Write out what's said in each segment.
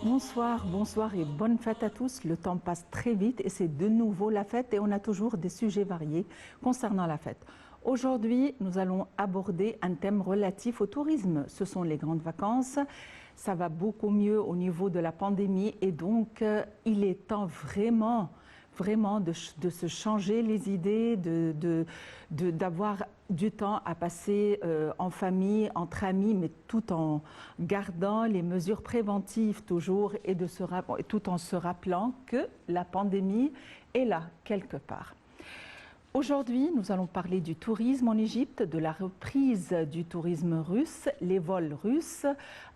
Bonsoir, bonsoir et bonne fête à tous. Le temps passe très vite et c'est de nouveau la fête et on a toujours des sujets variés concernant la fête. Aujourd'hui, nous allons aborder un thème relatif au tourisme. Ce sont les grandes vacances. Ça va beaucoup mieux au niveau de la pandémie et donc il est temps vraiment de se changer les idées, d'avoir du temps à passer en famille, entre amis, mais tout en gardant les mesures préventives toujours et tout en se rappelant que la pandémie est là quelque part. Aujourd'hui, nous allons parler du tourisme en Égypte, de la reprise du tourisme russe, les vols russes,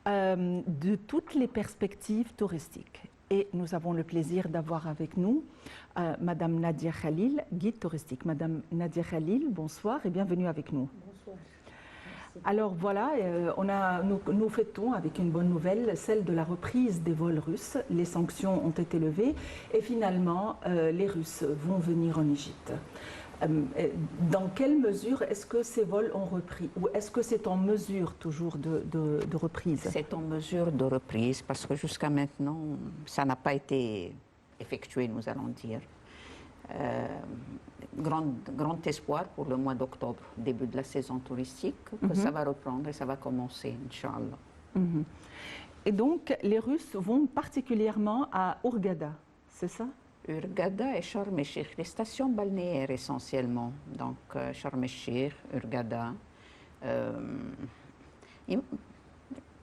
de toutes les perspectives touristiques. Et nous avons le plaisir d'avoir avec nous Madame Nadia Khalil, guide touristique. Madame Nadia Khalil, bonsoir et bienvenue avec nous. Bonsoir. Merci. Alors voilà, nous fêtons avec une bonne nouvelle, celle de la reprise des vols russes. Les sanctions ont été levées et finalement les Russes vont venir en Égypte. Dans quelle mesure est-ce que ces vols ont repris ou est-ce que c'est en mesure toujours de reprise? C'est en mesure de reprise parce que jusqu'à maintenant, ça n'a pas été effectué, nous allons dire. Grand espoir pour le mois d'octobre, début de la saison touristique, que ça va reprendre et ça va commencer, Inch'Allah. Et donc, les Russes vont particulièrement à Hurghada, c'est ça? Hurghada et Sharm el-Sheikh, les stations balnéaires essentiellement. Donc, Sharm el-Sheikh, Hurghada.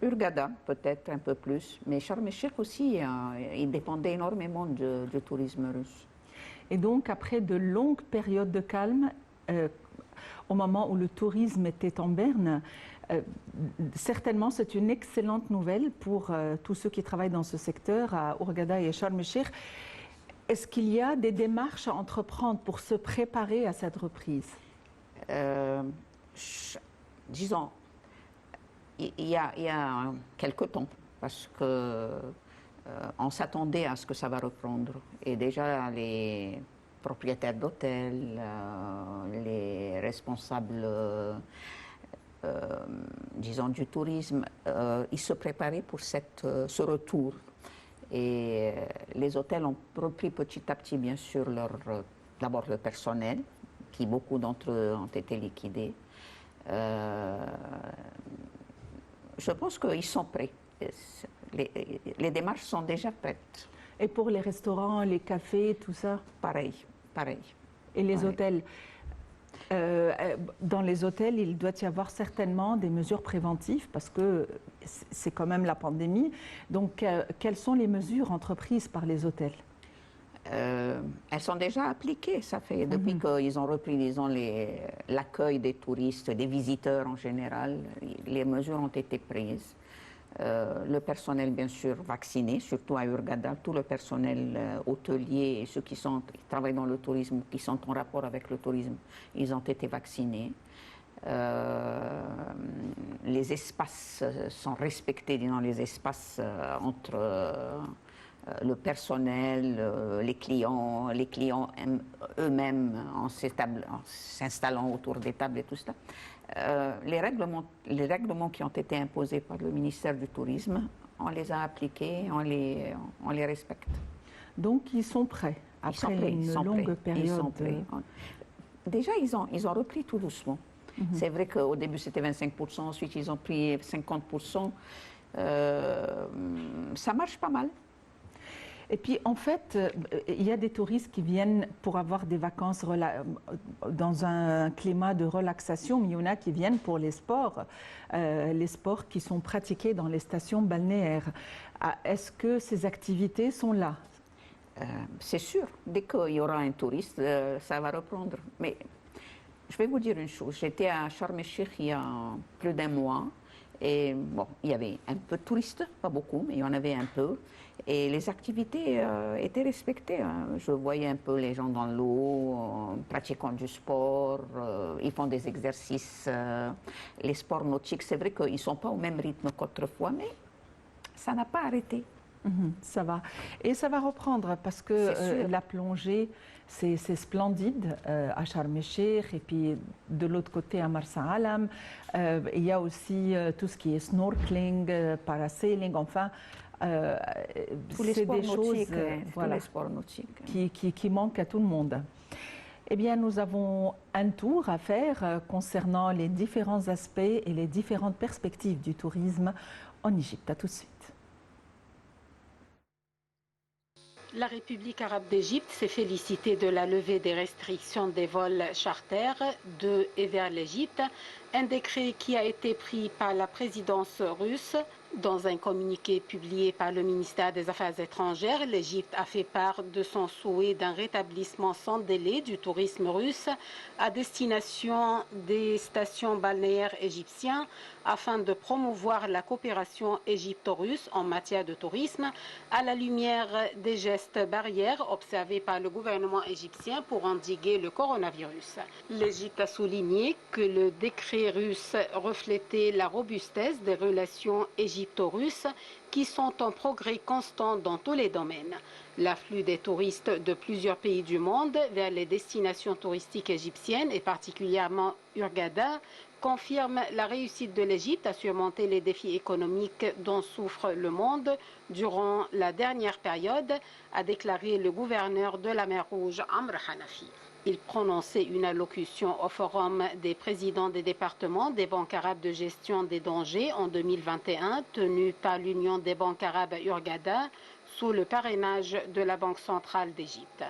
Hurghada, peut-être un peu plus, mais Sharm el-Sheikh aussi, il dépendait énormément du tourisme russe. Et donc, après de longues périodes de calme, au moment où le tourisme était en berne, certainement c'est une excellente nouvelle pour tous ceux qui travaillent dans ce secteur à Hurghada et Sharm el-Sheikh. Est-ce qu'il y a des démarches à entreprendre pour se préparer à cette reprise? Disons, il y a quelque temps, parce que on s'attendait à ce que ça va reprendre. Et déjà, les propriétaires d'hôtels, les responsables, disons, du tourisme, ils se préparaient pour ce retour. Et les hôtels ont repris petit à petit, bien sûr, d'abord le personnel, qui beaucoup d'entre eux ont été liquidés. Je pense qu'ils sont prêts. Les démarches sont déjà prêtes. Et pour les restaurants, les cafés, tout ça? Pareil. Et les hôtels? Dans les hôtels, il doit y avoir certainement des mesures préventives parce que c'est quand même la pandémie. Donc, quelles sont les mesures entreprises par les hôtels? Elles sont déjà appliquées. Ça fait depuis qu'ils ont repris, disons, l'accueil des touristes, des visiteurs en général, les mesures ont été prises. Le personnel, bien sûr, vacciné, surtout à Hurghada, tout le personnel hôtelier et ceux qui travaillent dans le tourisme, qui sont en rapport avec le tourisme, ils ont été vaccinés. Les espaces sont respectés, disons, les espaces entre le personnel, les clients eux-mêmes en s'installant autour des tables et tout cela. Les règlements qui ont été imposés par le ministère du Tourisme, on les a appliqués, on les respecte. Donc ils sont prêts après une longue période. Ils sont prêts. Déjà, ils ont repris tout doucement. C'est vrai qu'au début c'était 25%, ensuite ils ont pris 50%. Ça marche pas mal. Et puis, en fait, il y a des touristes qui viennent pour avoir des vacances dans un climat de relaxation, mais il y en a qui viennent pour les sports qui sont pratiqués dans les stations balnéaires. Est-ce que ces activités sont là? C'est sûr. Dès qu'il y aura un touriste, ça va reprendre. Mais je vais vous dire une chose. J'étais à Sharm el-Sheikh il y a plus d'un mois. Et bon, il y avait un peu de touristes, pas beaucoup, mais il y en avait un peu. Et les activités étaient respectées. Je voyais un peu les gens dans l'eau, pratiquant du sport, ils font des exercices. Les sports nautiques, c'est vrai qu'ils ne sont pas au même rythme qu'autrefois, mais ça n'a pas arrêté. Ça va. Et ça va reprendre parce que la plongée, c'est splendide à Sharm el-Sheikh et puis de l'autre côté à Marsa Alam. Il y a aussi tout ce qui est snorkeling, parasailing, enfin. Tous les sports des choses nautiques, tous les sports nautiques. Qui manquent à tout le monde. Eh bien, nous avons un tour à faire concernant les différents aspects et les différentes perspectives du tourisme en Égypte. À tout de suite. La République arabe d'Égypte s'est félicitée de la levée des restrictions des vols charters de et vers l'Égypte, un décret qui a été pris par la présidence russe. Dans un communiqué publié par le ministère des Affaires étrangères, l'Égypte a fait part de son souhait d'un rétablissement sans délai du tourisme russe à destination des stations balnéaires égyptiennes afin de promouvoir la coopération égypto-russe en matière de tourisme à la lumière des gestes barrières observés par le gouvernement égyptien pour endiguer le coronavirus. L'Égypte a souligné que le décret russe reflétait la robustesse des relations égypto-russes qui sont en progrès constant dans tous les domaines. L'afflux des touristes de plusieurs pays du monde vers les destinations touristiques égyptiennes et particulièrement Hurghada confirme la réussite de l'Égypte à surmonter les défis économiques dont souffre le monde durant la dernière période, a déclaré le gouverneur de la mer Rouge, Amr Hanafi. Il prononçait une allocution au Forum des présidents des départements des banques arabes de gestion des dangers en 2021, tenu par l'Union des banques arabes à Hurghada, sous le parrainage de la Banque centrale d'Égypte.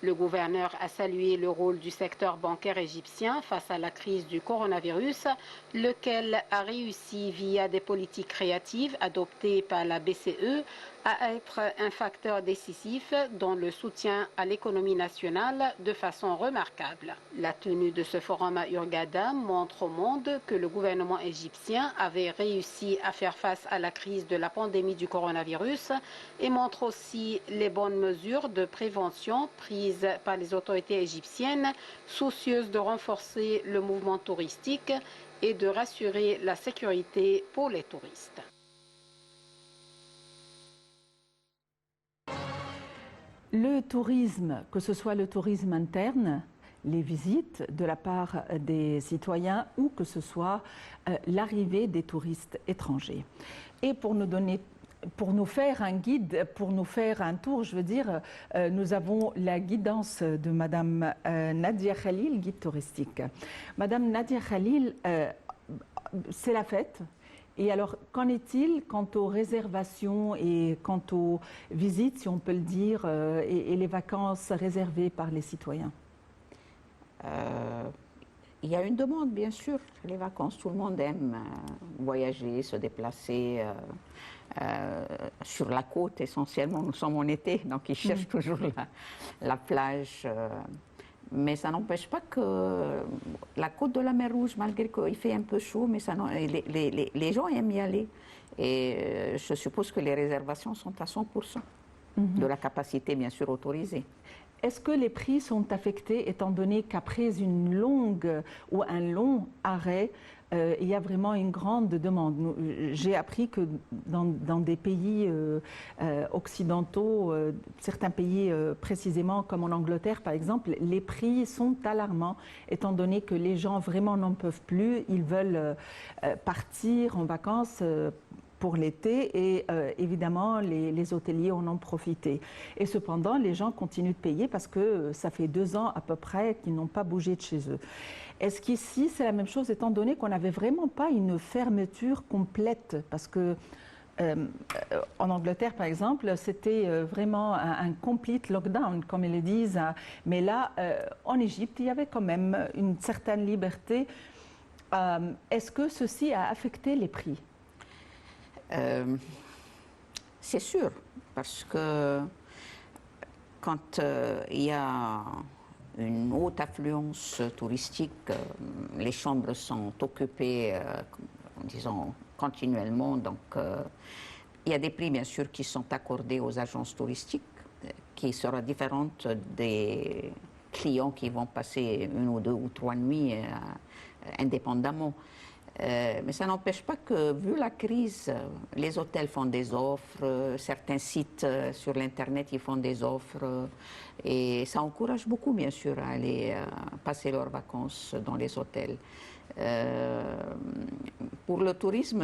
Le gouverneur a salué le rôle du secteur bancaire égyptien face à la crise du coronavirus, lequel a réussi, via des politiques créatives adoptées par la BCE, à être un facteur décisif dans le soutien à l'économie nationale de façon remarquable. La tenue de ce forum à Hurghada montre au monde que le gouvernement égyptien avait réussi à faire face à la crise de la pandémie du coronavirus et montre aussi les bonnes mesures de prévention prises par les autorités égyptiennes, soucieuses de renforcer le mouvement touristique et de rassurer la sécurité pour les touristes. Le tourisme, que ce soit le tourisme interne, les visites de la part des citoyens ou que ce soit l'arrivée des touristes étrangers. Et pour nous faire un guide, pour nous faire un tour, je veux dire, nous avons la guidance de Madame Nadia Khalil, guide touristique. Madame Nadia Khalil, c'est la fête. Et alors, qu'en est-il quant aux réservations et quant aux visites, si on peut le dire, et les vacances réservées par les citoyens? Il y a une demande, bien sûr. Les vacances, tout le monde aime voyager, se déplacer sur la côte essentiellement. Nous sommes en été, donc ils cherchent toujours la plage. Mais ça n'empêche pas que la côte de la mer Rouge, malgré qu'il fait un peu chaud, mais ça, les gens aiment y aller. Et je suppose que les réservations sont à 100%, de la capacité bien sûr autorisée. Est-ce que les prix sont affectés étant donné qu'après une longue ou un long arrêt, il y a vraiment une grande demande? J'ai appris que dans des pays occidentaux, certains pays précisément comme en Angleterre par exemple, les prix sont alarmants étant donné que les gens vraiment n'en peuvent plus, ils veulent partir en vacances pour l'été et évidemment les hôteliers en ont profité. Et cependant, les gens continuent de payer parce que ça fait 2 ans à peu près qu'ils n'ont pas bougé de chez eux. Est-ce qu'ici c'est la même chose étant donné qu'on n'avait vraiment pas une fermeture complète? Parce que en Angleterre, par exemple, c'était vraiment un complete lockdown, comme ils le disent. Mais là, en Égypte, il y avait quand même une certaine liberté. Est-ce que ceci a affecté les prix? C'est sûr, parce que quand il y a une haute affluence touristique, les chambres sont occupées, disons, continuellement. Donc, il y a des prix, bien sûr, qui sont accordés aux agences touristiques, qui sera différente des clients qui vont passer 1 ou 2 ou 3 nuits indépendamment. Mais ça n'empêche pas que, vu la crise, les hôtels font des offres, certains sites sur l'Internet ils font des offres, et ça encourage beaucoup, bien sûr, à aller passer leurs vacances dans les hôtels. Pour le tourisme,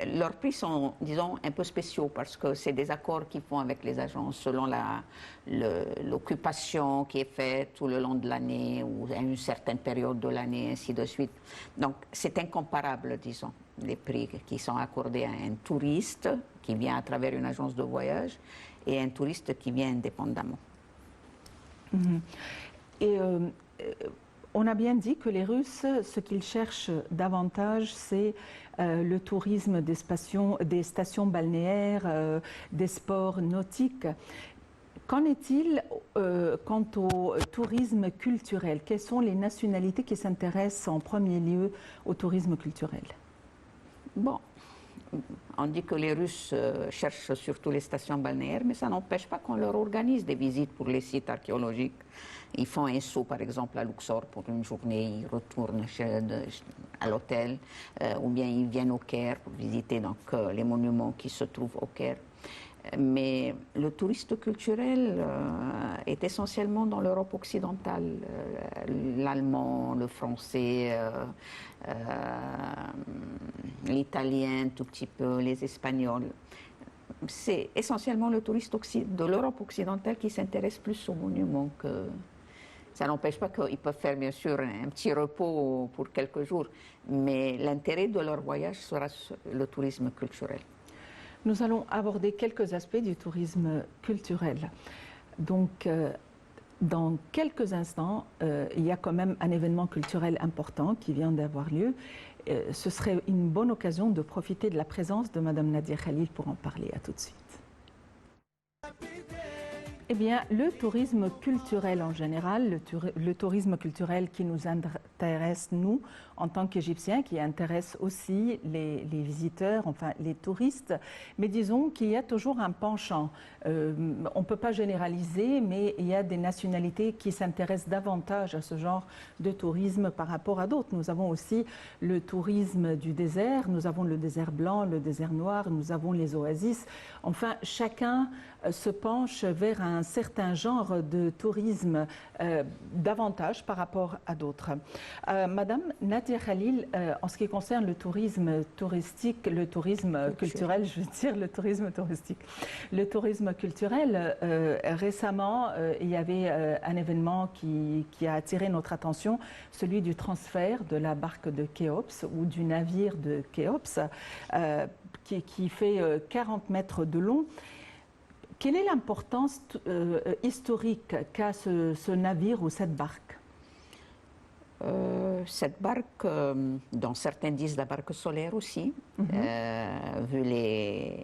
leurs prix sont, disons, un peu spéciaux parce que c'est des accords qu'ils font avec les agences selon l'occupation qui est faite tout le long de l'année ou à une certaine période de l'année, ainsi de suite. Donc, c'est incomparable, disons, les prix qui sont accordés à un touriste qui vient à travers une agence de voyage et un touriste qui vient indépendamment. Et on a bien dit que les Russes, ce qu'ils cherchent davantage, c'est le tourisme des stations balnéaires, des sports nautiques. Qu'en est-il quant au tourisme culturel? Quelles sont les nationalités qui s'intéressent en premier lieu au tourisme culturel? Bon, on dit que les Russes cherchent surtout les stations balnéaires, mais ça n'empêche pas qu'on leur organise des visites pour les sites archéologiques. Ils font un saut, par exemple, à Luxor pour une journée, ils retournent à l'hôtel, ou bien ils viennent au Caire pour visiter donc, les monuments qui se trouvent au Caire. Mais le touriste culturel est essentiellement dans l'Europe occidentale, l'allemand, le français, l'italien, tout petit peu, les espagnols. C'est essentiellement le touriste de l'Europe occidentale qui s'intéresse plus aux monuments que... Ça n'empêche pas qu'ils peuvent faire bien sûr un petit repos pour quelques jours, mais l'intérêt de leur voyage sera le tourisme culturel. Nous allons aborder quelques aspects du tourisme culturel. Donc, dans quelques instants, il y a quand même un événement culturel important qui vient d'avoir lieu. Ce serait une bonne occasion de profiter de la présence de Madame Nadia Khalil pour en parler. À tout de suite. Eh bien, le tourisme culturel en général, le tourisme culturel qui nous intéresse, nous, en tant qu'Égyptiens, qui intéresse aussi les visiteurs, enfin les touristes, mais disons qu'il y a toujours un penchant. On ne peut pas généraliser, mais il y a des nationalités qui s'intéressent davantage à ce genre de tourisme par rapport à d'autres. Nous avons aussi le tourisme du désert, nous avons le désert blanc, le désert noir, nous avons les oasis. Enfin, chacun se penche vers un certain genre de tourisme davantage par rapport à d'autres. Madame Nadia Khalil, en ce qui concerne le tourisme touristique, le tourisme culturel, je veux dire le tourisme touristique, le tourisme culturel, récemment, il y avait un événement qui a attiré notre attention, celui du transfert de la barque de Khéops ou du navire de Khéops, qui fait 40 mètres de long. Quelle est l'importance historique qu'a ce navire ou cette barque? Cette barque, dont certains disent la barque solaire aussi, vu les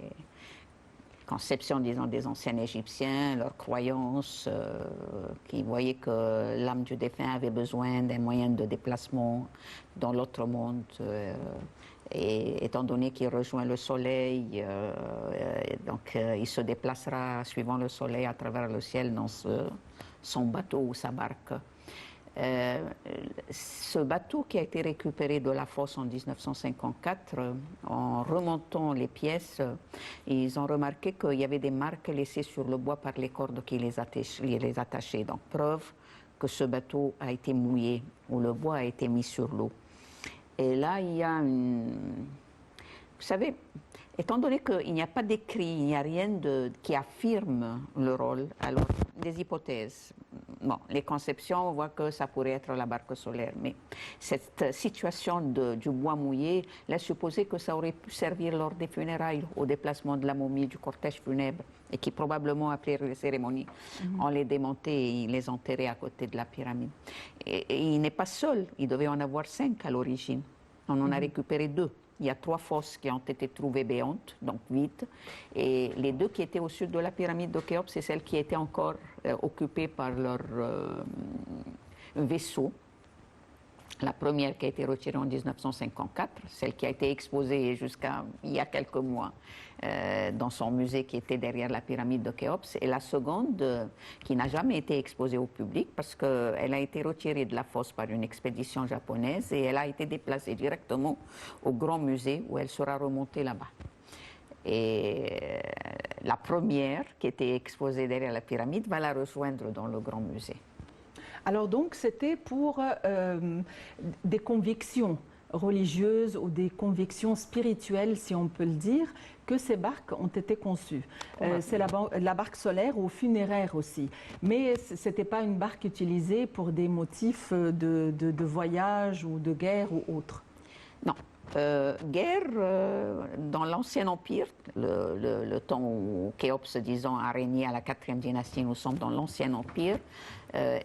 conceptions, disons, des anciens Égyptiens, leurs croyances, qui voyaient que l'âme du défunt avait besoin d'un moyen de déplacement dans l'autre monde. Et étant donné qu'il rejoint le soleil, donc il se déplacera suivant le soleil à travers le ciel dans son bateau ou sa barque. Ce bateau qui a été récupéré de la fosse en 1954, en remontant les pièces, ils ont remarqué qu'il y avait des marques laissées sur le bois par les cordes qui les attachaient. Donc preuve que ce bateau a été mouillé ou le bois a été mis sur l'eau. Et là, il y a une... Vous savez, étant donné qu'il n'y a pas d'écrit, il n'y a rien qui affirme le rôle, alors des hypothèses. Bon, les conceptions, on voit que ça pourrait être la barque solaire, mais cette situation du bois mouillé laisse supposer que ça aurait pu servir lors des funérailles, au déplacement de la momie, du cortège funèbre, et qui probablement, après les cérémonies, on les démontait et ils les enterraient à côté de la pyramide. Et il n'est pas seul, il devait en avoir 5 à l'origine. On en a récupéré 2. Il y a 3 fosses qui ont été trouvées béantes, donc vides. Et les 2 qui étaient au sud de la pyramide de Khéops, c'est celles qui étaient encore occupées par leur vaisseau. La première qui a été retirée en 1954, celle qui a été exposée jusqu'à il y a quelques mois dans son musée qui était derrière la pyramide de Khéops, et la seconde qui n'a jamais été exposée au public parce qu'elle a été retirée de la fosse par une expédition japonaise et elle a été déplacée directement au Grand Musée où elle sera remontée là-bas. Et la première qui était exposée derrière la pyramide va la rejoindre dans le Grand Musée. Alors donc, c'était pour des convictions religieuses ou des convictions spirituelles, si on peut le dire, que ces barques ont été conçues. C'est la barque solaire ou funéraire aussi. Mais ce n'était pas une barque utilisée pour des motifs de voyage ou de guerre ou autre. Non. Guerre dans l'Ancien Empire, le temps où Khéops, disons, a régné à la 4e dynastie, nous sommes dans l'Ancien Empire,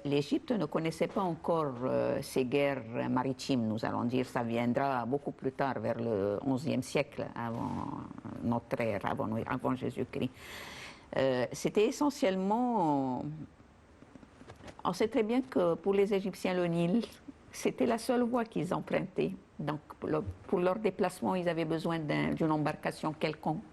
l'Égypte ne connaissait pas encore ces guerres maritimes, nous allons dire, ça viendra beaucoup plus tard, vers le XIe siècle, avant notre ère, avant Jésus-Christ. C'était essentiellement, on sait très bien que pour les Égyptiens, le Nil, c'était la seule voie qu'ils empruntaient. Donc, pour leur déplacement, ils avaient besoin d'une embarcation quelconque.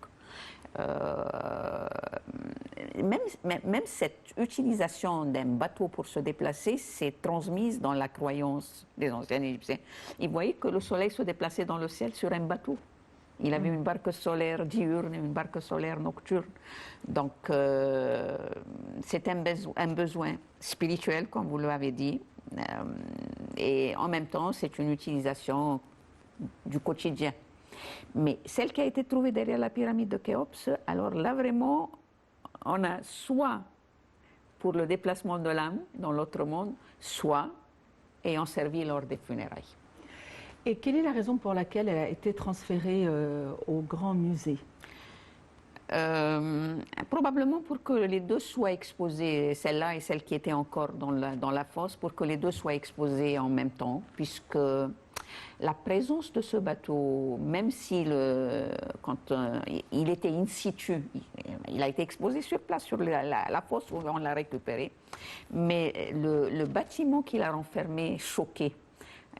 Même cette utilisation d'un bateau pour se déplacer s'est transmise dans la croyance des anciens Égyptiens. Ils voyaient que le soleil se déplaçait dans le ciel sur un bateau. Il avait une barque solaire diurne et une barque solaire nocturne. Donc, c'est un besoin spirituel, comme vous l'avez dit. Et en même temps, c'est une utilisation du quotidien. Mais celle qui a été trouvée derrière la pyramide de Khéops, alors là vraiment, on a soit pour le déplacement de l'âme dans l'autre monde, soit ayant servi lors des funérailles. Et quelle est la raison pour laquelle elle a été transférée au Grand Musée ? Probablement pour que les deux soient exposés, celle-là et celle qui était encore dans la fosse, pour que les deux soient exposés en même temps, puisque la présence de ce bateau, même si quand il était in situ, il a été exposé sur place, sur la fosse où on l'a récupéré, mais le bâtiment qui l'a renfermé choquait.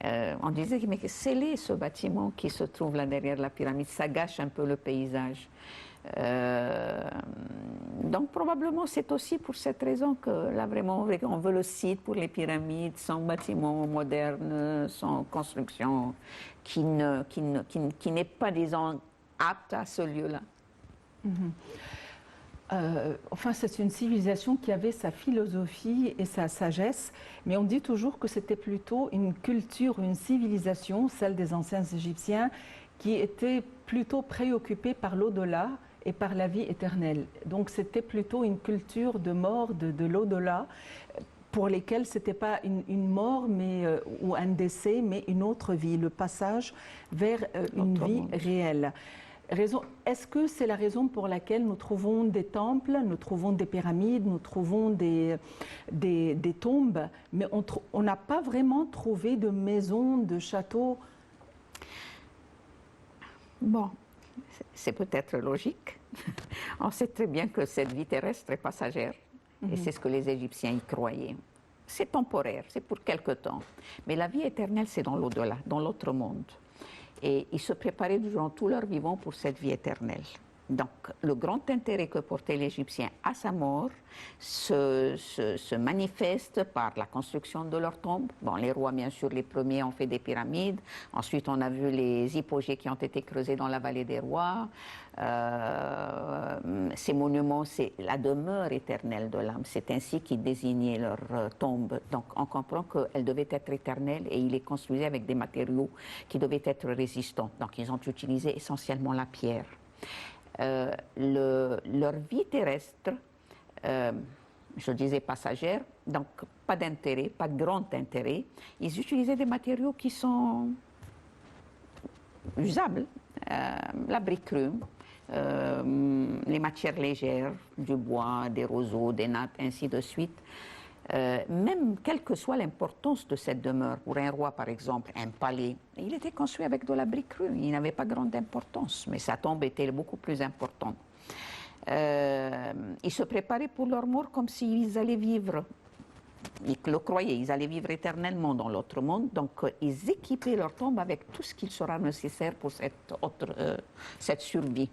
On disait, mais scellé ce bâtiment qui se trouve là derrière la pyramide, ça gâche un peu le paysage. Donc probablement c'est aussi pour cette raison que là vraiment on veut le site pour les pyramides, son bâtiment moderne, son construction qui n'est pas, disons, apte à ce lieu-là. Enfin, c'est une civilisation qui avait sa philosophie et sa sagesse, mais on dit toujours que c'était plutôt une culture, une civilisation, celle des anciens Égyptiens, qui était plutôt préoccupée par l'au-delà et par la vie éternelle. Donc c'était plutôt une culture de mort, de l'au-delà, pour lesquels ce n'était pas une mort ou un décès, mais une autre vie, le passage vers une vie réelle. Est-ce que c'est la raison pour laquelle nous trouvons des temples, nous trouvons des pyramides, nous trouvons des tombes, mais on n'a pas vraiment trouvé de maisons, de châteaux? Bon, c'est peut-être logique. On sait très bien que cette vie terrestre est passagère, et c'est ce que les Égyptiens y croyaient. C'est temporaire, c'est pour quelque temps. Mais la vie éternelle, c'est dans l'au-delà, dans l'autre monde. Et ils se préparaient durant tout leur vivant pour cette vie éternelle. Donc, le grand intérêt que portait l'Égyptien à sa mort se manifeste par la construction de leurs tombes. Bon, les rois, bien sûr, les premiers ont fait des pyramides. Ensuite, on a vu les hypogées qui ont été creusés dans la vallée des rois. Ces monuments, c'est la demeure éternelle de l'âme. C'est ainsi qu'ils désignaient leurs tombes. Donc, on comprend qu'elles devaient être éternelles et ils les construisaient avec des matériaux qui devaient être résistants. Donc, ils ont utilisé essentiellement la pierre. Leur vie terrestre, je disais passagère, donc pas d'intérêt, pas de grand intérêt. Ils utilisaient des matériaux qui sont usables, la brique crue, les matières légères, du bois, des roseaux, des nattes, ainsi de suite. Même quelle que soit l'importance de cette demeure, pour un roi par exemple, un palais, il était construit avec de la brique crue, il n'avait pas grande importance, mais sa tombe était beaucoup plus importante. Ils se préparaient pour leur mort comme s'ils allaient vivre ils le croyaient, ils allaient vivre éternellement dans l'autre monde, donc ils équipaient leur tombe avec tout ce qu'il sera nécessaire pour cette survie.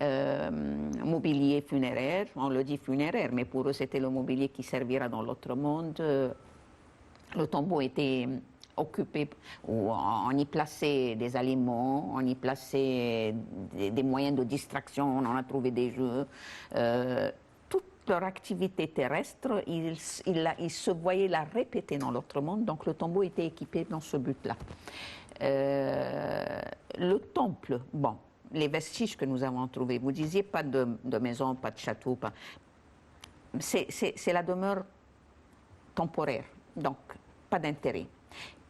Mobilier funéraire, on le dit funéraire, mais pour eux c'était le mobilier qui servira dans l'autre monde. Le tombeau était occupé, où on y plaçait des aliments, on y plaçait des moyens de distraction, on en a trouvé des jeux. Toute leur activité terrestre, ils se voyaient la répéter dans l'autre monde, donc le tombeau était équipé dans ce but-là. Le temple, bon, les vestiges que nous avons trouvés, vous disiez pas de maison, pas de château, c'est la demeure temporaire, donc pas d'intérêt.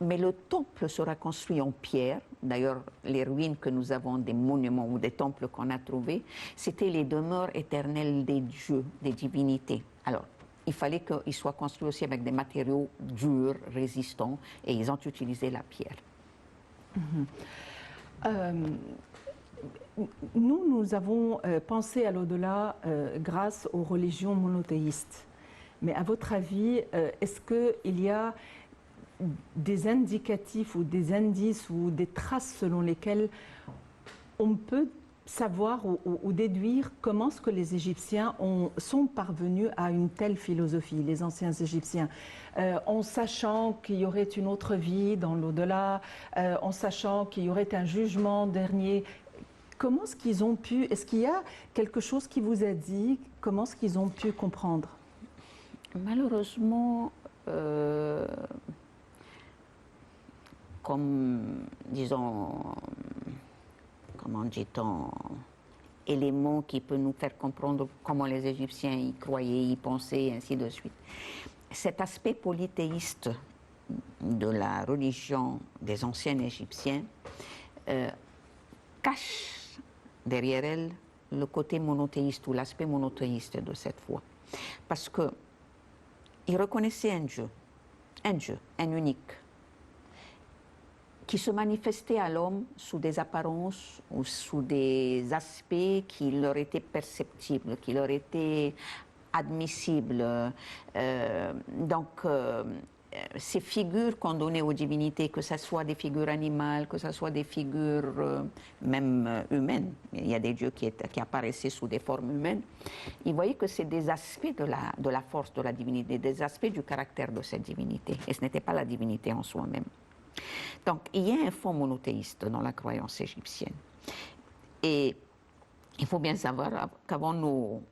Mais le temple sera construit en pierre. D'ailleurs, les ruines que nous avons, des monuments ou des temples qu'on a trouvés, c'était les demeures éternelles des dieux, des divinités. Alors, il fallait qu'ils soient construits aussi avec des matériaux durs, résistants, et ils ont utilisé la pierre. Nous avons pensé à l'au-delà grâce aux religions monothéistes. Mais à votre avis, est-ce qu'il y a des indicatifs ou des indices ou des traces selon lesquelles on peut savoir ou déduire comment est-ce que les Égyptiens sont parvenus à une telle philosophie, les anciens Égyptiens, en sachant qu'il y aurait une autre vie dans l'au-delà, en sachant qu'il y aurait un jugement dernier. Comment est-ce qu'ils ont pu, est-ce qu'il y a quelque chose qui vous a dit, comment est-ce qu'ils ont pu comprendre? Malheureusement, comme, disons, comment dit-on, élément qui peut nous faire comprendre comment les Égyptiens y croyaient, y pensaient, et ainsi de suite. Cet aspect polythéiste de la religion des anciens Égyptiens cache derrière elle le côté monothéiste ou l'aspect monothéiste de cette foi. Parce qu'ils reconnaissaient un Dieu, un unique, qui se manifestait à l'homme sous des apparences ou sous des aspects qui leur étaient perceptibles, qui leur étaient admissibles. Ces figures qu'on donnait aux divinités, que ce soit des figures animales, que ce soit des figures même humaines, il y a des dieux qui apparaissaient sous des formes humaines, ils voyaient que c'est des aspects de la force de la divinité, des aspects du caractère de cette divinité, et ce n'était pas la divinité en soi-même. Donc, il y a un fond monothéiste dans la croyance égyptienne. Et il faut bien savoir qu'avant nos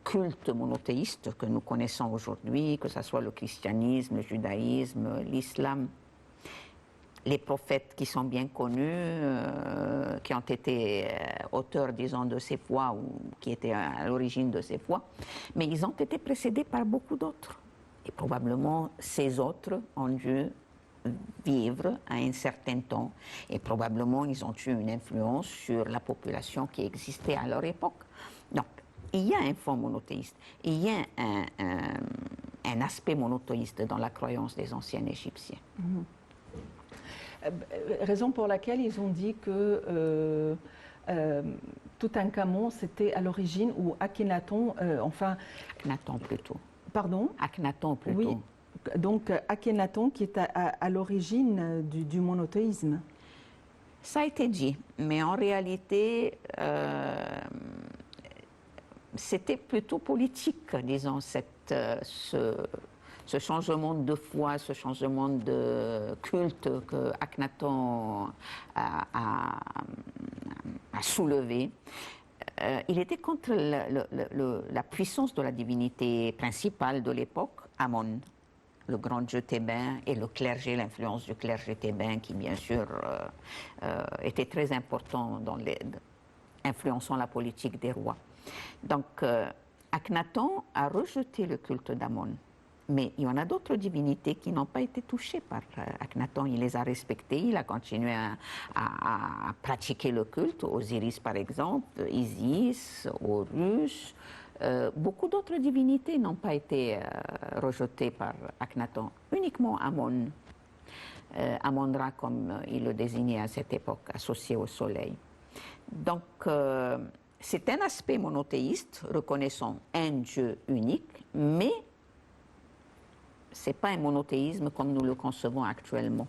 cultes monothéistes que nous connaissons aujourd'hui, que ce soit le christianisme, le judaïsme, l'islam, les prophètes qui sont bien connus, qui ont été auteurs, disons, de ces foi ou qui étaient à l'origine de ces foi, mais ils ont été précédés par beaucoup d'autres. Et probablement, ces autres ont dû vivre à un certain temps et probablement ils ont eu une influence sur la population qui existait à leur époque. Donc, il y a un fond monothéiste, il y a un aspect monothéiste dans la croyance des anciens Égyptiens. Raison pour laquelle ils ont dit que Toutankhamon, c'était à l'origine, ou Akhenaton, Akhenaton plutôt. Pardon? Akhenaton plutôt. Oui. Donc Akhenaton qui est à l'origine du monothéisme. Ça a été dit, mais en réalité, c'était plutôt politique, disons, ce changement de foi, ce changement de culte que Akhenaton a soulevé. Il était contre la puissance de la divinité principale de l'époque, Amon, le grand dieu thébain, et le clergé, l'influence du clergé thébain qui, bien sûr, était très important influençant la politique des rois. Donc, Akhenaton a rejeté le culte d'Amon. Mais il y en a d'autres divinités qui n'ont pas été touchées par Akhenaton. Il les a respectées, il a continué à pratiquer le culte, Osiris par exemple, Isis, Horus. Beaucoup d'autres divinités n'ont pas été rejetées par Akhenaton, uniquement Amon. Amon-Ra, comme il le désignait à cette époque, associé au soleil. Donc, c'est un aspect monothéiste, reconnaissant un Dieu unique, mais c'est pas un monothéisme comme nous le concevons actuellement.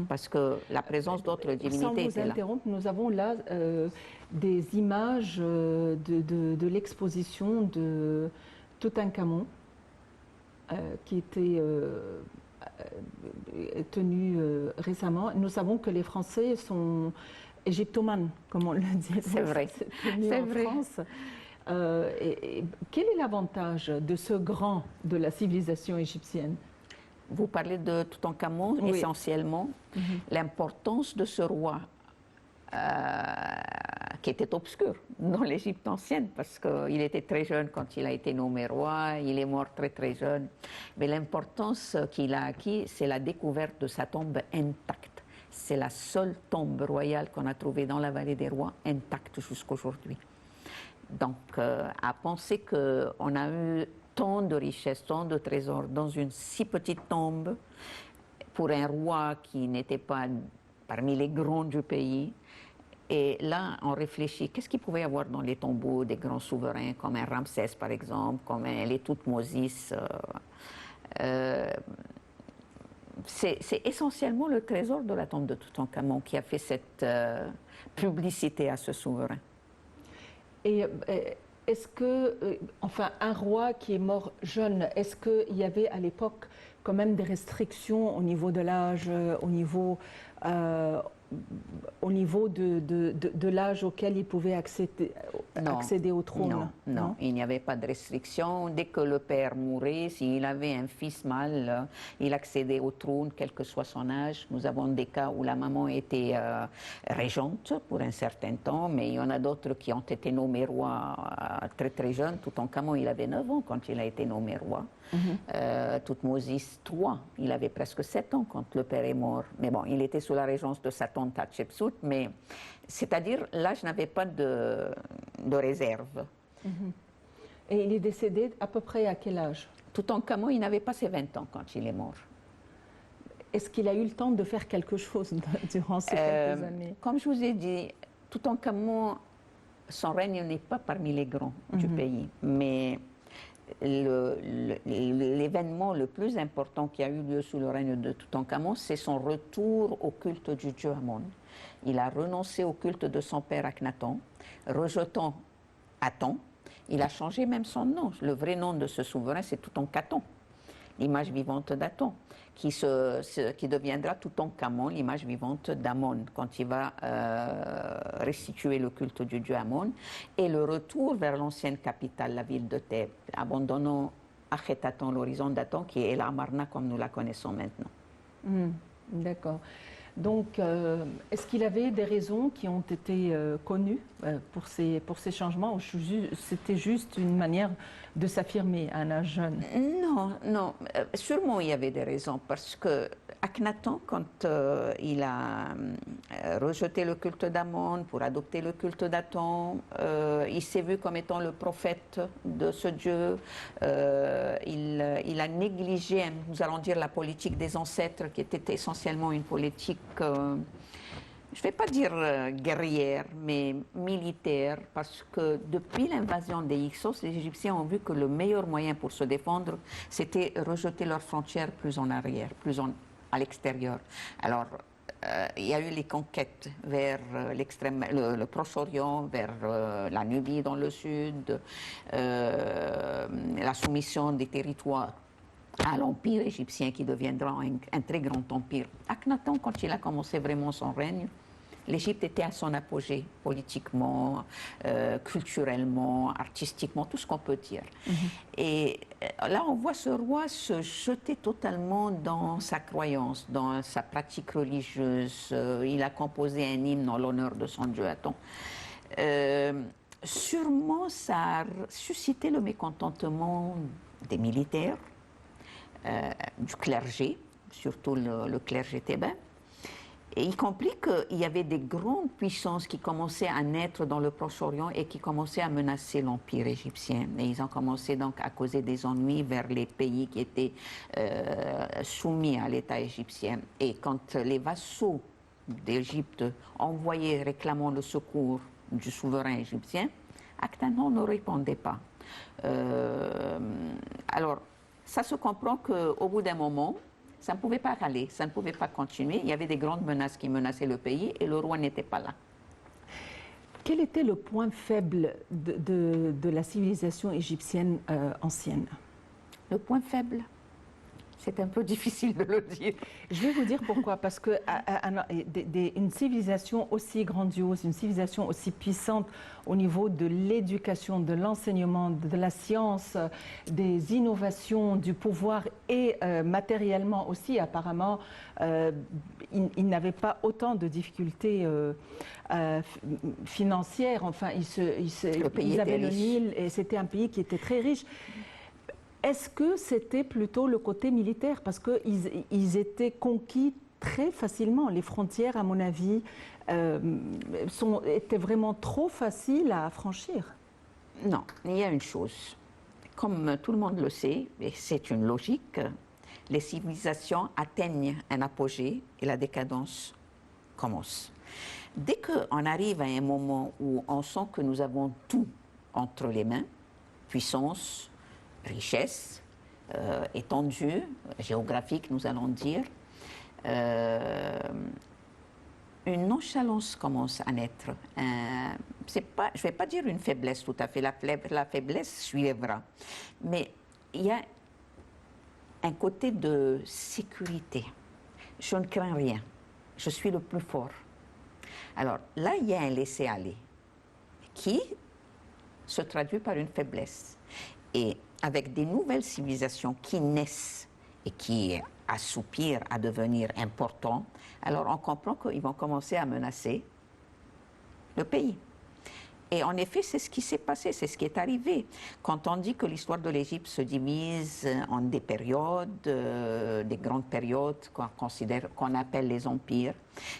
Parce que la présence d'autres divinités était là. Sans vous interrompre, nous avons là des images de l'exposition de Toutankhamon qui était tenue récemment. Nous savons que les Français sont égyptomanes, comme on le dit. C'est vrai. C'est en France. Quel est l'avantage de ce grand de la civilisation égyptienne? Vous parlez de Toutankhamon, oui. Essentiellement. L'importance de ce roi qui était obscur dans l'Égypte ancienne, parce qu'il était très jeune quand il a été nommé roi, il est mort très très jeune. Mais l'importance qu'il a acquis, c'est la découverte de sa tombe intacte. C'est la seule tombe royale qu'on a trouvée dans la vallée des rois intacte jusqu'aujourd'hui. Donc, à penser qu'on a eu tant de richesses, tant de trésors dans une si petite tombe, pour un roi qui n'était pas parmi les grands du pays. Et là, on réfléchit, qu'est-ce qu'il pouvait y avoir dans les tombeaux des grands souverains, comme un Ramsès par exemple, comme les Toutmosis. C'est essentiellement le trésor de la tombe de Toutankhamon qui a fait cette publicité à ce souverain. Et est-ce que, enfin, un roi qui est mort jeune, est-ce qu'il y avait à l'époque quand même des restrictions au niveau de l'âge, au niveau de l'âge auquel il pouvait accéder au trône? Non, il n'y avait pas de restriction. Dès que le père mourait, s'il avait un fils mâle, il accédait au trône, quel que soit son âge. Nous avons des cas où la maman était régente pour un certain temps, mais il y en a d'autres qui ont été nommés rois très très jeunes. Toutankhamon, il avait 9 ans quand il a été nommé roi. Toutmosis III, il avait presque 7 ans quand le père est mort. Mais bon, il était sous la régence de sa tante Hatshepsut, mais c'est-à-dire l'âge n'avait pas de réserve. Et il est décédé à peu près à quel âge? Toutankhamon, il n'avait pas ses 20 ans quand il est mort. Est-ce qu'il a eu le temps de faire quelque chose durant ces quelques années? Comme je vous ai dit, Toutankhamon, son règne n'est pas parmi les grands du pays, mais l'événement le plus important qui a eu lieu sous le règne de Toutankhamon, c'est son retour au culte du dieu Amon. Il a renoncé au culte de son père Akhenaton, rejetant Aton. Il a changé même son nom. Le vrai nom de ce souverain, c'est Toutankhaton, l'image vivante d'Aton, qui deviendra Toutankhamon, l'image vivante d'Amon, quand il va restituer le culte du dieu Amon, et le retour vers l'ancienne capitale, la ville de Thèbes, abandonnant Akhenaton, l'horizon d'Aton, qui est l'Amarna comme nous la connaissons maintenant. D'accord. Donc, est-ce qu'il avait des raisons qui ont été connues pour ces changements, ou c'était juste une manière de s'affirmer à un âge jeune? Non. Sûrement il y avait des raisons, parce que Akhenaton, quand il a rejeté le culte d'Amon pour adopter le culte d'Aton, il s'est vu comme étant le prophète de ce dieu. Il a négligé, nous allons dire, la politique des ancêtres, qui était essentiellement une politique, je ne vais pas dire guerrière, mais militaire, parce que depuis l'invasion des Hyksos, les Égyptiens ont vu que le meilleur moyen pour se défendre, c'était rejeter leurs frontières plus en arrière, à l'extérieur. Alors, il y a eu les conquêtes vers le Proche-Orient, vers la Nubie dans le sud, la soumission des territoires à l'empire égyptien qui deviendra un très grand empire. Akhenaton, quand il a commencé vraiment son règne, l'Égypte était à son apogée, politiquement, culturellement, artistiquement, tout ce qu'on peut dire. Et là, on voit ce roi se jeter totalement dans sa croyance, dans sa pratique religieuse. Il a composé un hymne en l'honneur de son dieu Aton. Sûrement, ça a suscité le mécontentement des militaires, du clergé, surtout le clergé thébain, et y compris qu'il y avait des grandes puissances qui commençaient à naître dans le Proche-Orient et qui commençaient à menacer l'Empire égyptien. Et ils ont commencé donc à causer des ennuis vers les pays qui étaient soumis à l'État égyptien. Et quand les vassaux d'Égypte envoyaient réclamant le secours du souverain égyptien, Akhenaton ne répondait pas. Alors, ça se comprend qu'au bout d'un moment, ça ne pouvait pas aller, ça ne pouvait pas continuer. Il y avait des grandes menaces qui menaçaient le pays et le roi n'était pas là. Quel était le point faible de la civilisation égyptienne ancienne? Le point faible, c'est un peu difficile de le dire. Je vais vous dire pourquoi. Parce que une civilisation aussi grandiose, une civilisation aussi puissante au niveau de l'éducation, de l'enseignement, de la science, des innovations, du pouvoir et matériellement aussi, apparemment, il n'avait pas autant de difficultés financières. Enfin, ils avaient le Nil et c'était un pays qui était très riche. Est-ce que c'était plutôt le côté militaire? Parce qu'ils étaient conquis très facilement. Les frontières, à mon avis, étaient vraiment trop faciles à franchir. Non, il y a une chose. Comme tout le monde le sait, et c'est une logique, les civilisations atteignent un apogée et la décadence commence. Dès qu'on arrive à un moment où on sent que nous avons tout entre les mains, puissance, richesse, étendue, géographique, nous allons dire, une nonchalance commence à naître. Je ne vais pas dire une faiblesse tout à fait, la faiblesse suivra. Mais il y a un côté de sécurité. Je ne crains rien. Je suis le plus fort. Alors là, il y a un laisser-aller qui se traduit par une faiblesse. Et avec des nouvelles civilisations qui naissent et qui assoupirent à devenir importants, alors on comprend qu'ils vont commencer à menacer le pays. Et en effet, c'est ce qui s'est passé, c'est ce qui est arrivé. Quand on dit que l'histoire de l'Égypte se divise en des périodes, des grandes périodes qu'on appelle les empires,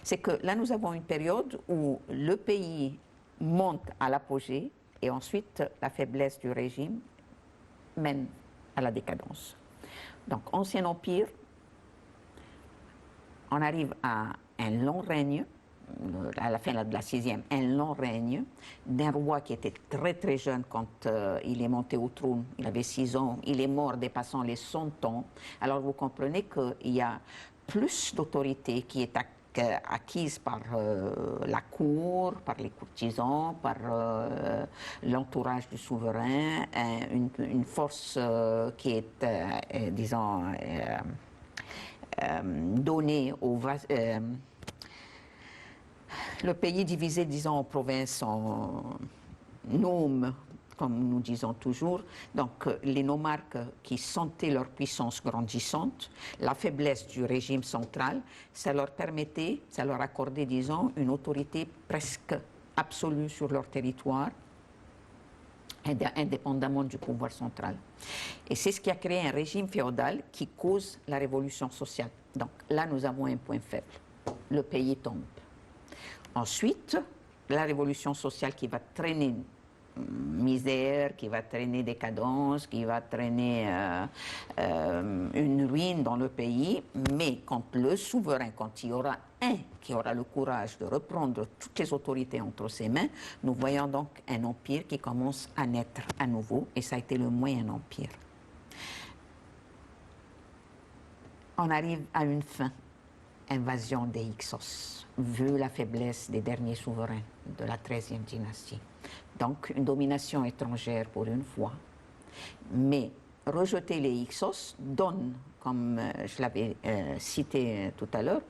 c'est que là, nous avons une période où le pays monte à l'apogée et ensuite la faiblesse du régime mène à la décadence. Donc, Ancien Empire, on arrive à un long règne, à la fin de la 6e, un long règne d'un roi qui était très très jeune quand il est monté au trône. Il avait 6 ans, il est mort dépassant les 100 ans. Alors vous comprenez qu'il y a plus d'autorité qui est acquise par la cour, par les courtisans, par l'entourage du souverain, une force qui est, disons, donnée aux le pays divisé, disons, en provinces, en nomes, comme nous disons toujours. Donc, les nomarques qui sentaient leur puissance grandissante, la faiblesse du régime central, ça leur permettait, ça leur accordait, disons, une autorité presque absolue sur leur territoire, indépendamment du pouvoir central. Et c'est ce qui a créé un régime féodal qui cause la révolution sociale. Donc, là, nous avons un point faible. Le pays tombe. Ensuite, la révolution sociale qui va traîner misère, qui va traîner décadence, qui va traîner une ruine dans le pays, mais quand le souverain, quand il y aura un qui aura le courage de reprendre toutes les autorités entre ses mains, nous voyons donc un empire qui commence à naître à nouveau, et ça a été le Moyen Empire. On arrive à une fin. Invasion des Hyksos, vu la faiblesse des derniers souverains de la 13e dynastie. Donc, une domination étrangère pour une fois. Mais rejeter les Hyksos donne, comme je l'avais cité tout à l'heure,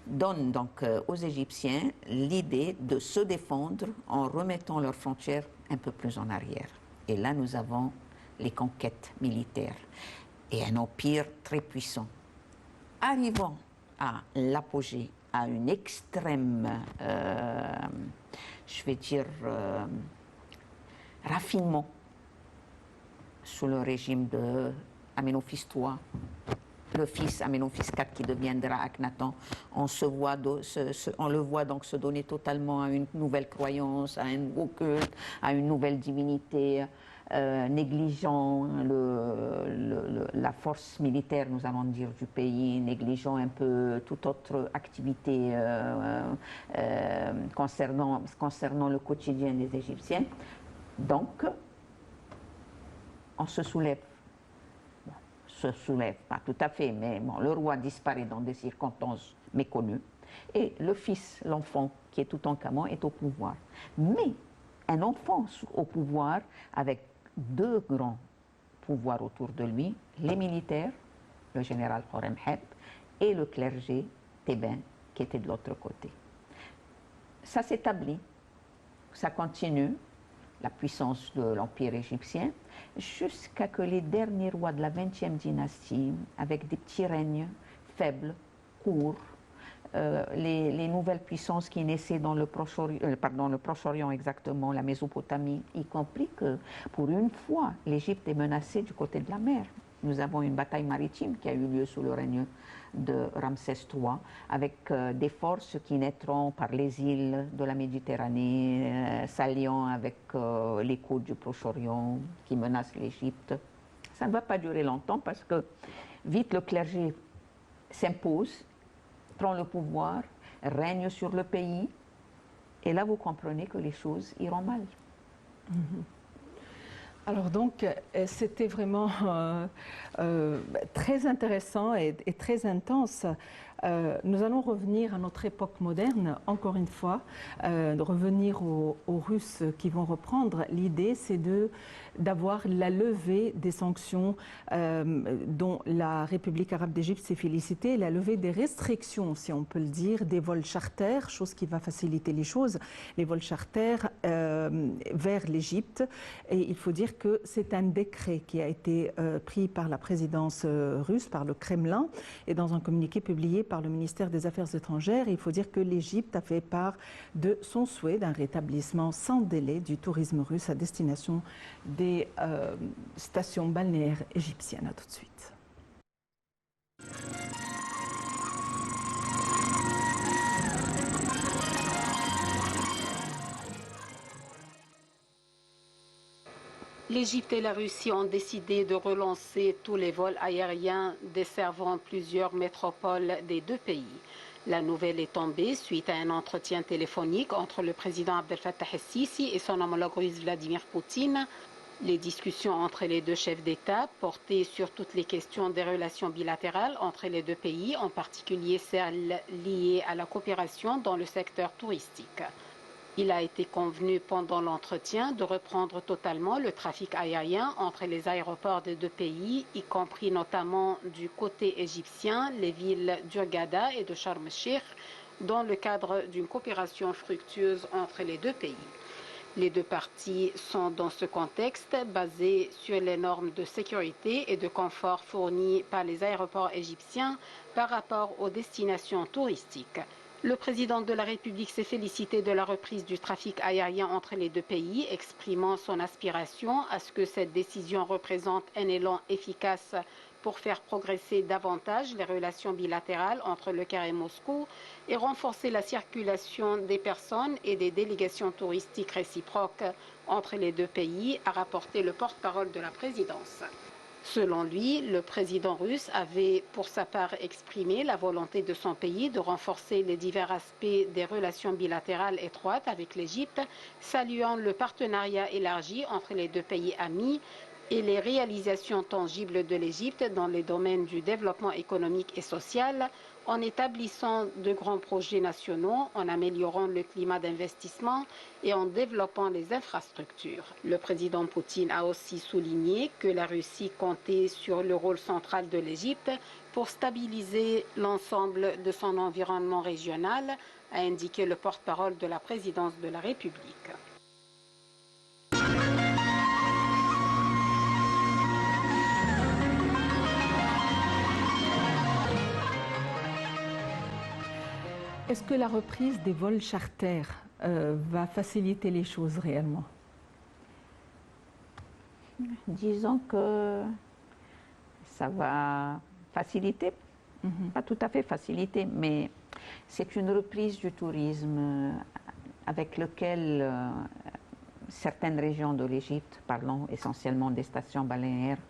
donne donc aux Égyptiens l'idée de se défendre en remettant leurs frontières un peu plus en arrière. Et là, nous avons les conquêtes militaires et un empire très puissant. Arrivant à l'apogée, à une extrême, je vais dire, raffinement sous le régime de Aménophis III, le fils Aménophis IV qui deviendra Akhenaton. On le voit donc se donner totalement à une nouvelle croyance, à un nouveau culte, à une nouvelle divinité, négligeant la force militaire, nous allons dire, du pays, négligeant un peu toute autre activité concernant le quotidien des Égyptiens. Donc, on se soulève. se soulève, pas tout à fait, mais bon, le roi disparaît dans des circonstances méconnues, et le fils, l'enfant, qui est Toutankhamon, est au pouvoir. Mais un enfant au pouvoir, avec deux grands pouvoirs autour de lui, les militaires, le général Horemheb, et le clergé thébain, qui était de l'autre côté. Ça s'établit, ça continue, la puissance de l'Empire égyptien, jusqu'à ce que les derniers rois de la 20e dynastie, avec des petits règnes faibles, courts, les nouvelles puissances qui naissaient dans le Proche-Orient exactement, la Mésopotamie, y compris que pour une fois, l'Égypte est menacée du côté de la mer. Nous avons une bataille maritime qui a eu lieu sous le règne de Ramsès III, avec des forces qui naîtront par les îles de la Méditerranée, s'alliant avec les côtes du Proche-Orient qui menacent l'Égypte. Ça ne va pas durer longtemps parce que vite le clergé s'impose, prend le pouvoir, règne sur le pays, et là vous comprenez que les choses iront mal. Alors donc, c'était vraiment très intéressant et très intense. Nous allons revenir à notre époque moderne, encore une fois, de revenir aux Russes qui vont reprendre. L'idée, c'est d'avoir la levée des sanctions dont la République arabe d'Égypte s'est félicitée, la levée des restrictions, si on peut le dire, des vols charters, chose qui va faciliter les choses, les vols charters vers l'Égypte. Et il faut dire que c'est un décret qui a été pris par la présidence russe, par le Kremlin, et dans un communiqué publié par le ministère des Affaires étrangères, il faut dire que l'Égypte a fait part de son souhait d'un rétablissement sans délai du tourisme russe à destination des stations balnéaires égyptiennes. À tout de suite. L'Égypte et la Russie ont décidé de relancer tous les vols aériens desservant plusieurs métropoles des deux pays. La nouvelle est tombée suite à un entretien téléphonique entre le président Abdel Fattah el-Sisi et son homologue russe Vladimir Poutine. Les discussions entre les deux chefs d'État portaient sur toutes les questions des relations bilatérales entre les deux pays, en particulier celles liées à la coopération dans le secteur touristique. Il a été convenu pendant l'entretien de reprendre totalement le trafic aérien entre les aéroports des deux pays, y compris notamment du côté égyptien, les villes d'Hurghada et de Sharm el-Sheikh, dans le cadre d'une coopération fructueuse entre les deux pays. Les deux parties sont dans ce contexte basées sur les normes de sécurité et de confort fournies par les aéroports égyptiens par rapport aux destinations touristiques. Le président de la République s'est félicité de la reprise du trafic aérien entre les deux pays, exprimant son aspiration à ce que cette décision représente un élan efficace pour faire progresser davantage les relations bilatérales entre le Caire et Moscou et renforcer la circulation des personnes et des délégations touristiques réciproques entre les deux pays, a rapporté le porte-parole de la présidence. Selon lui, le président russe avait pour sa part exprimé la volonté de son pays de renforcer les divers aspects des relations bilatérales étroites avec l'Égypte, saluant le partenariat élargi entre les deux pays amis et les réalisations tangibles de l'Égypte dans les domaines du développement économique et social, en établissant de grands projets nationaux, en améliorant le climat d'investissement et en développant les infrastructures. Le président Poutine a aussi souligné que la Russie comptait sur le rôle central de l'Égypte pour stabiliser l'ensemble de son environnement régional, a indiqué le porte-parole de la présidence de la République. Est-ce que la reprise des vols charters va faciliter les choses réellement? Disons que ça va faciliter, pas tout à fait faciliter, mais c'est une reprise du tourisme avec lequel certaines régions de l'Égypte, parlons essentiellement des stations balnéaires,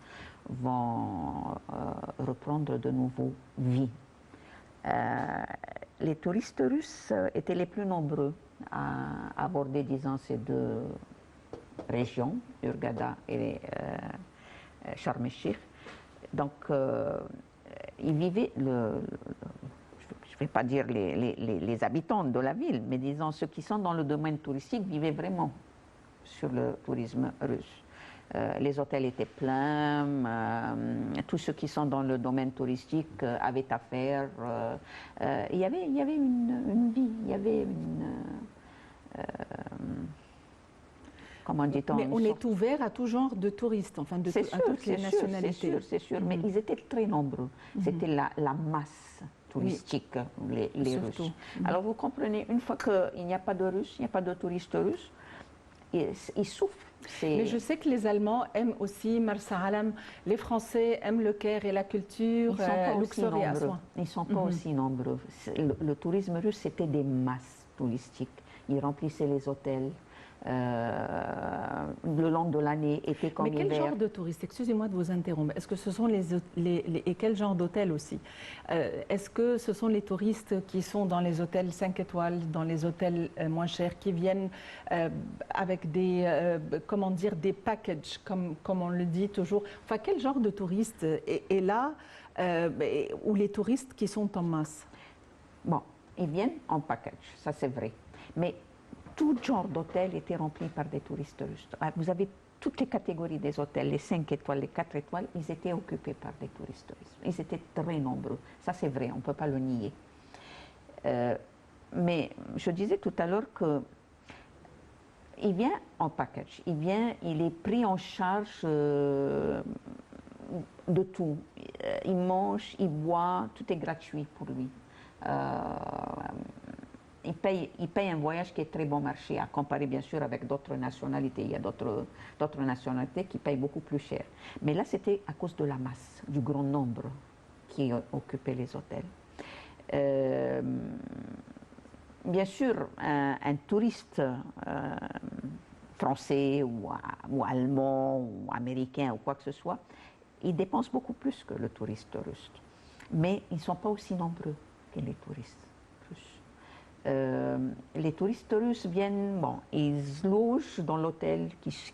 vont reprendre de nouveau vie. Les touristes russes étaient les plus nombreux à aborder, disons, ces deux régions, Hurghada et Sharm el-Sheikh. Donc, ils vivaient, je ne vais pas dire les habitants de la ville, mais disons ceux qui sont dans le domaine touristique vivaient vraiment sur le tourisme russe. Les hôtels étaient pleins, tous ceux qui sont dans le domaine touristique avaient affaire. Il y avait une vie, il y avait comment dit-on? Mais on est ouvert à tout genre de touristes, enfin à toutes les nationalités. C'est sûr, mais ils étaient très nombreux. C'était la masse touristique, les Russes. Alors vous comprenez, une fois qu'il n'y a pas de Russes, il n'y a pas de touristes russes, ils souffrent. Mais je sais que les Allemands aiment aussi Marsa Alam, les Français aiment le Caire et la culture, Luxor et Aswan. Ils ne sont pas aussi nombreux. Le tourisme russe, c'était des masses touristiques. Ils remplissaient les hôtels. Le long de l'année, été comme hiver. Mais quel genre de touristes? Excusez-moi de vous interrompre. Est-ce que ce sont et quel genre d'hôtels aussi? Est-ce que ce sont les touristes qui sont dans les hôtels 5 étoiles, dans les hôtels moins chers, qui viennent avec comment dire, des packages, comme on le dit toujours? Enfin, quel genre de touristes est là, ou les touristes qui sont en masse? Bon, ils viennent en package, ça c'est vrai. Mais tout genre d'hôtel était rempli par des touristes russes. Vous avez toutes les catégories des hôtels, les 5 étoiles, les 4 étoiles, ils étaient occupés par des touristes russes. Ils étaient très nombreux. Ça, c'est vrai, on ne peut pas le nier. Mais je disais tout à l'heure qu'il vient en package. Il est pris en charge de tout. Il mange, il boit, tout est gratuit pour lui. Il paye un voyage qui est très bon marché, à comparer bien sûr avec d'autres nationalités. Il y a d'autres nationalités qui payent beaucoup plus cher. Mais là, c'était à cause de la masse, du grand nombre qui occupait les hôtels. Bien sûr, un touriste français ou allemand ou américain ou quoi que ce soit, il dépense beaucoup plus que le touriste russe. Mais ils ne sont pas aussi nombreux que les touristes russes. Les touristes russes viennent, ils se logent dans l'hôtel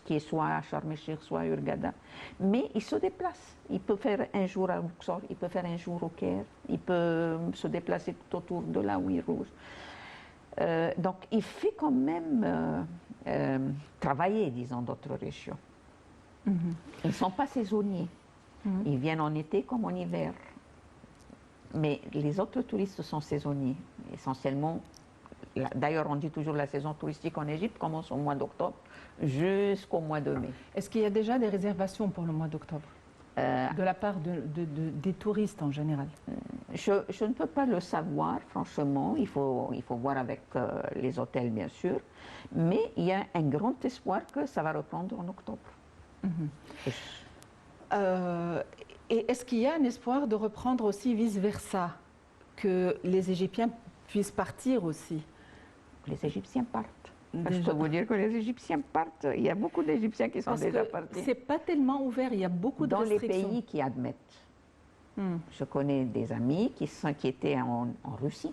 qui est soit à Sharm el-Sheikh, soit à Hurghada, mais ils se déplacent. Il peut faire un jour à Luxor, il peut faire un jour au Caire, il peut se déplacer tout autour de là où il rouge. Donc il fait quand même travailler, disons, d'autres régions. Ils ne sont pas saisonniers. Ils viennent en été comme en hiver. Mais les autres touristes sont saisonniers, essentiellement. D'ailleurs, on dit toujours la saison touristique en Égypte commence au mois d'octobre jusqu'au mois de mai. Est-ce qu'il y a déjà des réservations pour le mois d'octobre de la part des touristes en général? Je ne peux pas le savoir, franchement. Il faut voir avec les hôtels, bien sûr. Mais il y a un grand espoir que ça va reprendre en octobre. Et est-ce qu'il y a un espoir de reprendre aussi vice-versa, que les Égyptiens puissent partir aussi? Les Égyptiens partent. Je peux vous dire que les Égyptiens partent. Il y a beaucoup d'Égyptiens qui sont déjà partis. C'est pas tellement ouvert, il y a beaucoup de restrictions. Dans les pays qui admettent. Je connais des amis qui étaient en Russie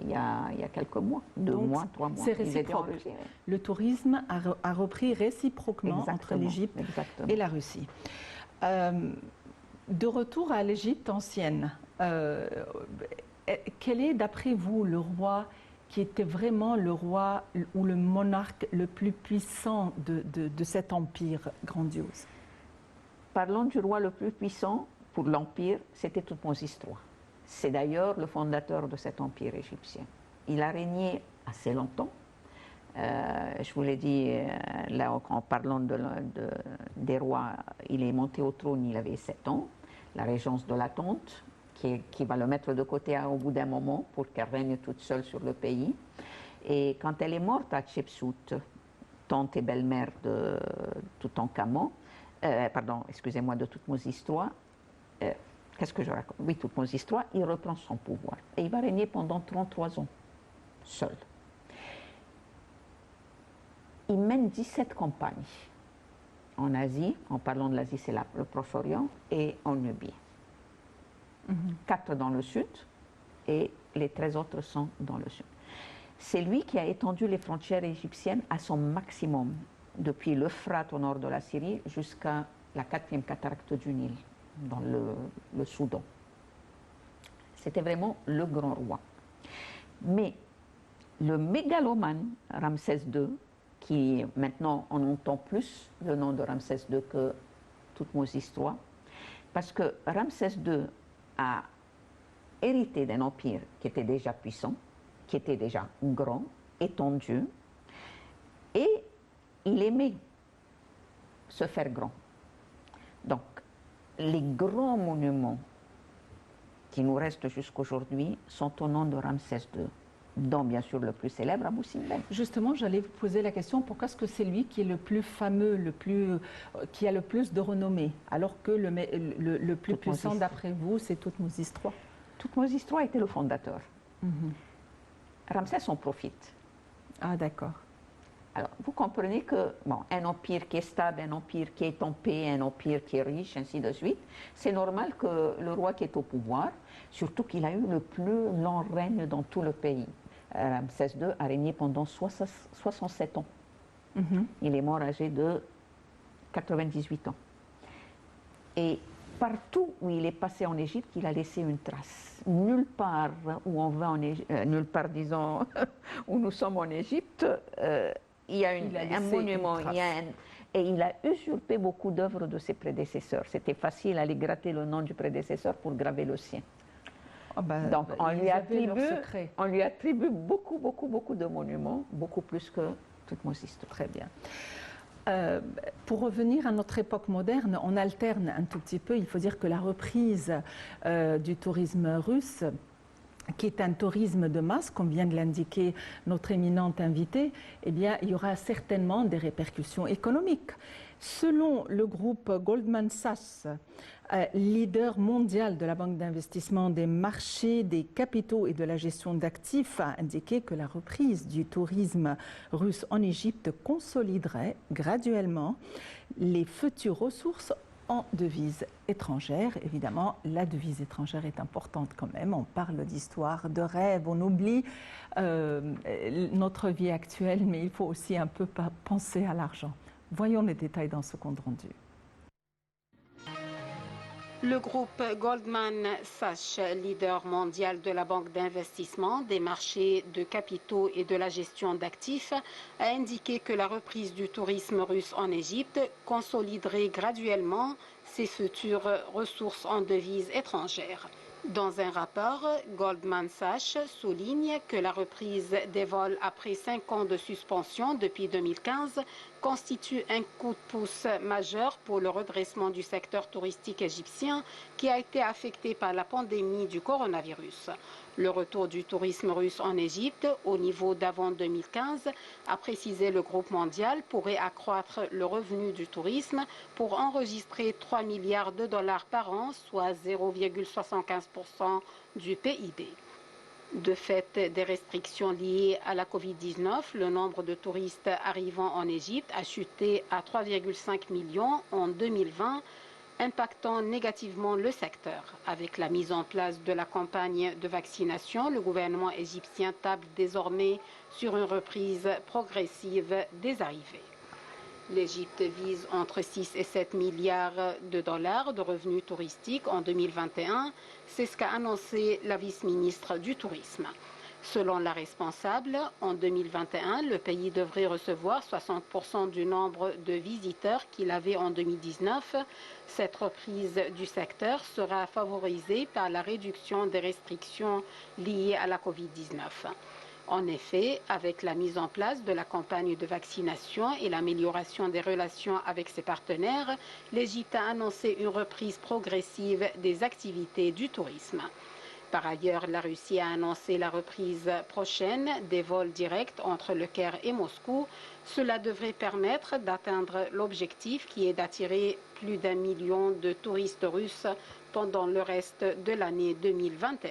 il y a quelques mois, 2 mois, 3 mois. C'est réciproque. Le tourisme a repris réciproquement entre l'Égypte et la Russie. De retour à l'Égypte ancienne, quel est d'après vous le roi qui était vraiment le roi ou le monarque le plus puissant de cet empire grandiose? Parlons du roi le plus puissant pour l'empire, c'était Toutmosis III. C'est d'ailleurs le fondateur de cet empire égyptien. Il a régné assez longtemps. Je vous l'ai dit, là, en parlant des rois, il est monté au trône, il avait 7 ans. La régence de la tante, qui va le mettre de côté au bout d'un moment pour qu'elle règne toute seule sur le pays. Et quand elle est morte, Hatshepsut, tante et belle-mère de Toutankhamon, de Toutmosis III, qu'est-ce que je raconte? Oui, Toutmosis III, il reprend son pouvoir. Et il va régner pendant 33 ans, seul. Il mène 17 campagnes en Asie, en parlant de l'Asie, c'est le Proche-Orient, et en Nubie. 4 dans le sud, et les 13 autres sont dans le sud. C'est lui qui a étendu les frontières égyptiennes à son maximum, depuis l'Euphrate au nord de la Syrie jusqu'à la 4e cataracte du Nil, dans le Soudan. C'était vraiment le grand roi. Mais le mégalomane Ramsès II, qui maintenant on entend plus le nom de Ramsès II que Toutmose III, parce que Ramsès II a hérité d'un empire qui était déjà puissant, qui était déjà grand, étendu, et il aimait se faire grand. Donc, les grands monuments qui nous restent jusqu'aujourd'hui sont au nom de Ramsès II, dont bien sûr le plus célèbre, Abou Simbel. Justement, j'allais vous poser la question, pourquoi est-ce que c'est lui qui est le plus fameux, qui a le plus de renommée, alors que le plus puissant d'après vous, c'est Toutmose III? Toutmose III était le fondateur. Ramsès en profite. Ah, d'accord. Alors, vous comprenez que un empire qui est stable, un empire qui est en paix, un empire qui est riche, ainsi de suite, c'est normal que le roi qui est au pouvoir, surtout qu'il a eu le plus long règne dans tout le pays. Ramsès II a régné pendant 67 ans. Il est mort âgé de 98 ans. Et partout où il est passé en Égypte, il a laissé une trace. Nulle part où on va en Égypte, nulle part, disons, où nous sommes en Égypte, il y a un monument, et il a usurpé beaucoup d'œuvres de ses prédécesseurs. C'était facile d'aller gratter le nom du prédécesseur pour graver le sien. Donc on lui attribue beaucoup de monuments, beaucoup plus que Toutmose III. Très bien. Pour revenir à notre époque moderne, on alterne un tout petit peu. Il faut dire que la reprise du tourisme russe, qui est un tourisme de masse, comme vient de l'indiquer notre éminente invitée, eh bien, il y aura certainement des répercussions économiques. Selon le groupe Goldman Sachs, leader mondial de la banque d'investissement des marchés, des capitaux et de la gestion d'actifs, a indiqué que la reprise du tourisme russe en Égypte consoliderait graduellement les futures ressources en devises étrangères. Évidemment, la devise étrangère est importante quand même. On parle d'histoire, de rêve, on oublie notre vie actuelle, mais il faut aussi un peu penser à l'argent. Voyons les détails dans ce compte rendu. Le groupe Goldman Sachs, leader mondial de la banque d'investissement, des marchés de capitaux et de la gestion d'actifs, a indiqué que la reprise du tourisme russe en Égypte consoliderait graduellement ses futures ressources en devises étrangères. Dans un rapport, Goldman Sachs souligne que la reprise des vols après 5 ans de suspension depuis 2015 constitue un coup de pouce majeur pour le redressement du secteur touristique égyptien qui a été affecté par la pandémie du coronavirus. Le retour du tourisme russe en Égypte au niveau d'avant 2015, a précisé le groupe mondial, pourrait accroître le revenu du tourisme pour enregistrer 3 milliards de dollars par an, soit 0,75% du PIB. De fait des restrictions liées à la Covid-19, le nombre de touristes arrivant en Égypte a chuté à 3,5 millions en 2020, impactant négativement le secteur. Avec la mise en place de la campagne de vaccination, le gouvernement égyptien table désormais sur une reprise progressive des arrivées. L'Égypte vise entre 6 et 7 milliards de dollars de revenus touristiques en 2021. C'est ce qu'a annoncé la vice-ministre du Tourisme. Selon la responsable, en 2021, le pays devrait recevoir 60% du nombre de visiteurs qu'il avait en 2019. Cette reprise du secteur sera favorisée par la réduction des restrictions liées à la Covid-19. En effet, avec la mise en place de la campagne de vaccination et l'amélioration des relations avec ses partenaires, l'Égypte a annoncé une reprise progressive des activités du tourisme. Par ailleurs, la Russie a annoncé la reprise prochaine des vols directs entre Le Caire et Moscou. Cela devrait permettre d'atteindre l'objectif qui est d'attirer plus d'1 million de touristes russes pendant le reste de l'année 2021.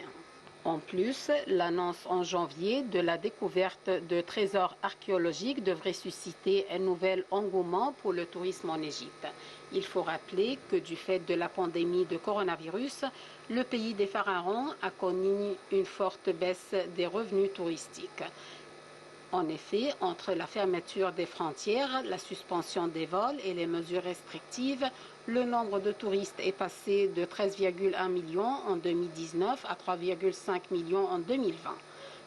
En plus, l'annonce en janvier de la découverte de trésors archéologiques devrait susciter un nouvel engouement pour le tourisme en Égypte. Il faut rappeler que du fait de la pandémie de coronavirus, le pays des pharaons a connu une forte baisse des revenus touristiques. En effet, entre la fermeture des frontières, la suspension des vols et les mesures restrictives, le nombre de touristes est passé de 13,1 millions en 2019 à 3,5 millions en 2020.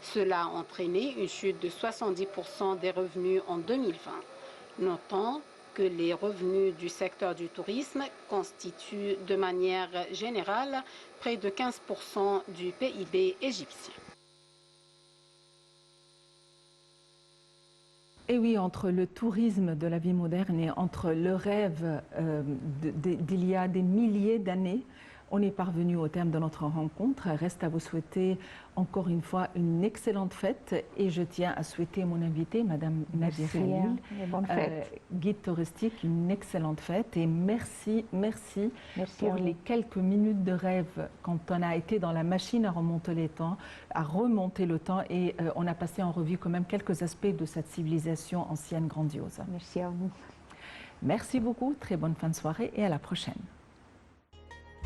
Cela a entraîné une chute de 70% des revenus en 2020. Notons que les revenus du secteur du tourisme constituent de manière générale près de 15% du PIB égyptien. Et oui, entre le tourisme de la vie moderne et entre le rêve d'il y a des milliers d'années, on est parvenu au terme de notre rencontre. Reste à vous souhaiter encore une fois une excellente fête et je tiens à souhaiter à mon invité, Madame Nadia Khalil, guide touristique, une excellente fête et merci pour les quelques minutes de rêve quand on a été dans la machine à remonter le temps et on a passé en revue quand même quelques aspects de cette civilisation ancienne grandiose. Merci à vous. Merci beaucoup, très bonne fin de soirée et à la prochaine.